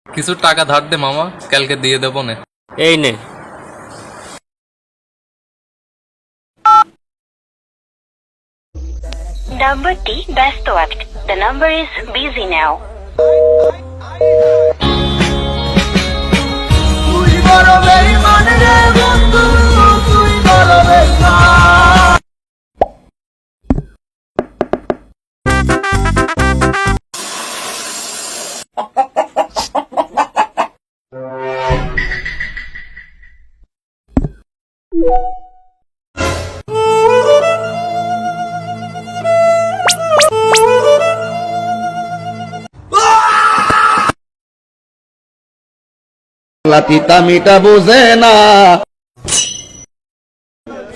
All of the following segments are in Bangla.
কিছু টাকা ধার দে মামা, কালকে দিয়ে দেবো নে। এই নে। নাম্বারটি ব্যস্ত আছে। The number is busy now. তুই বড় বেঈমান রে বন্ধু, তুই বড় বেঈমান। তিতা মিটা বুঝে না,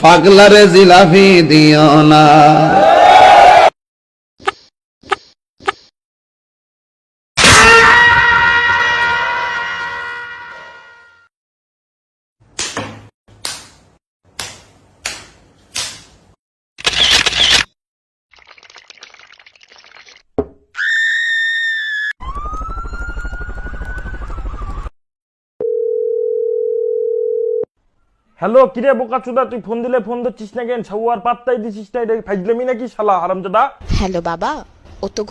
পাগলারে জিলাপি দিও না। হ্যালো, কিরে বোকাচোদা, তুই ফোন দিলে ফোন ধরছিস না কেন? ছাউয়ার পাত্তাই দিছিস না, এটা ফাইজলামি নাকি শালা হারামজাদা? হ্যালো বাবা, ও তো